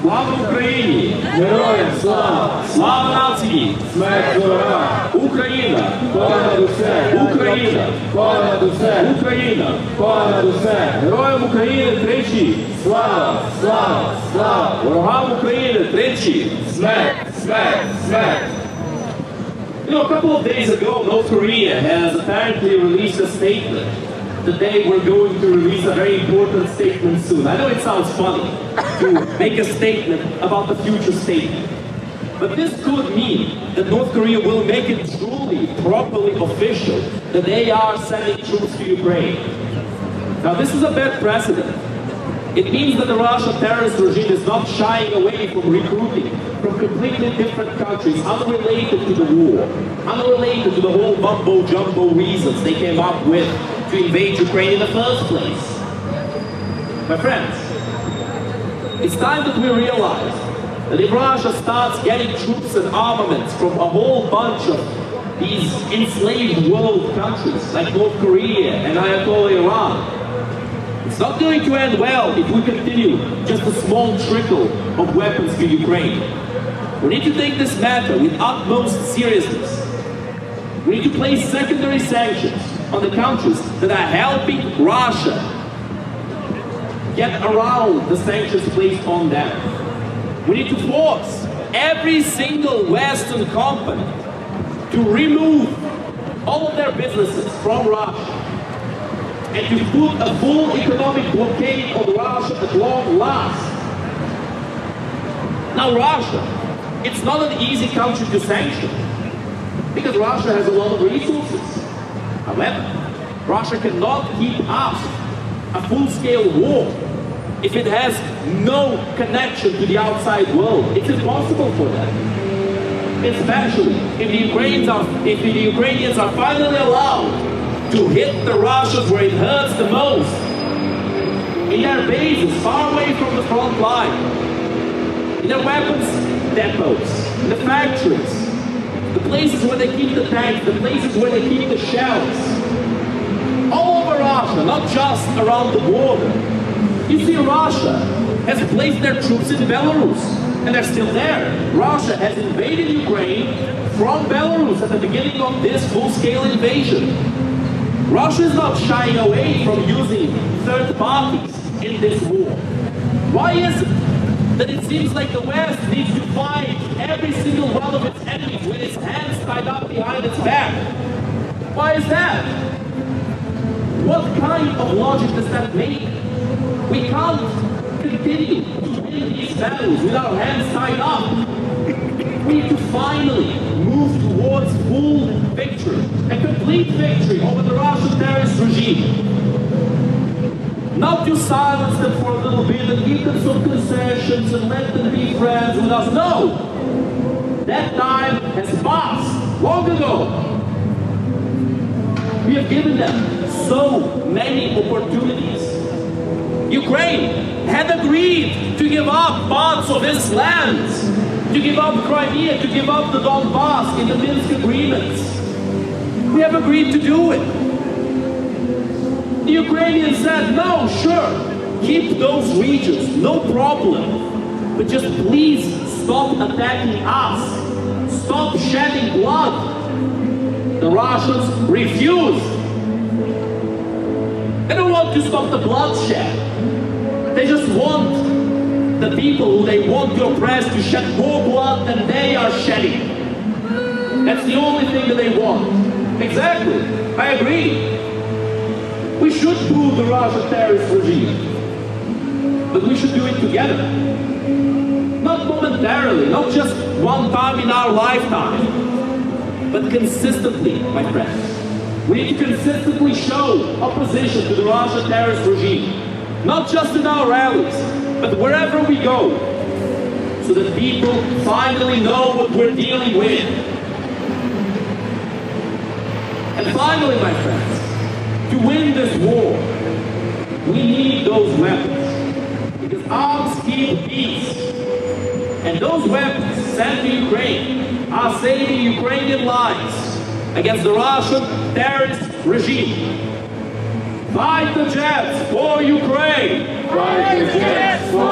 Слава Україні! Героям слава! Слава нації! Смерть ворогам! Україна! Понад усе! Україна! Понад усе! Україна! Понад усе! Героям України тричі! Слава! Слава! Слава! Ворогам України тричі! Смерть! Смерть! Смерть! You know, a couple of days ago, North Korea has apparently released a statement that they were going to release a very important statement soon. I know it sounds funny to make a statement about the future statement, but this could mean that North Korea will make it truly, properly official that they are sending troops to Ukraine. Now, this is a bad precedent. It means that the Russian terrorist regime is not shying away from recruiting from completely different countries, unrelated to the war, unrelated to the whole mumbo-jumbo reasons they came up with to invade Ukraine in the first place. My friends, it's time that we realize that if Russia starts getting troops and armaments from a whole bunch of these enslaved world countries like North Korea and Ayatollah Iran, it's not going to end well if we continue just a small trickle of weapons to Ukraine. We need to take this matter with utmost seriousness. We need to place secondary sanctions on the countries that are helping Russia get around the sanctions placed on them. We need to force every single Western company to remove all of their businesses from Russia and to put a full economic blockade on Russia at long last. Now Russia, it's not an easy country to sanction because Russia has a lot of resources. However, Russia cannot keep up a full-scale war if it has no connection to the outside world. It's impossible for them. Especially if the Ukrainians are finally allowed to hit the Russians where it hurts the most, in their bases, far away from the front line, in their weapons depots, in the factories, the places where they keep the tanks, the places where they keep the shells, all over Russia, not just around the border. You see, Russia has placed their troops in Belarus, and they're still there. Russia has invaded Ukraine from Belarus at the beginning of this full-scale invasion. Russia is not shying away from using third parties in this war. Why is it that it seems like the West needs to fight every single one of its enemies with its hands tied up behind its back? Why is that? What kind of logic does that make? We can't continue to win these battles with our hands tied up. We need to finally move towards full victory, a complete victory over the Russian terrorist regime. Not to silence them for a little bit and give them some concessions and let them be friends with us. No! That time has passed long ago. We have given them so many opportunities. Ukraine had agreed to give up parts of its lands, to give up Crimea, to give up the Donbass in the Minsk agreements. We have agreed to do it. The Ukrainians said, no, sure, keep those regions, no problem. But just please stop attacking us. Stop shedding blood. The Russians refused. They don't want to stop the bloodshed. They just want the people who they want to oppress to shed more blood than they are shedding. That's the only thing that they want. Exactly. I agree. We should pull the Russian terrorist regime. But we should do it together. Not momentarily, not just one time in our lifetime, but consistently, my friends. We need to consistently show opposition to the Russian terrorist regime. Not just in our rallies, but wherever we go, so that people finally know what we're dealing with. And finally, my friends, to win this war, we need those weapons. Because arms keep peace. And those weapons sent to Ukraine are saving Ukrainian lives against the Russian terrorist regime. Fight the jets for Ukraine! Fight the jets for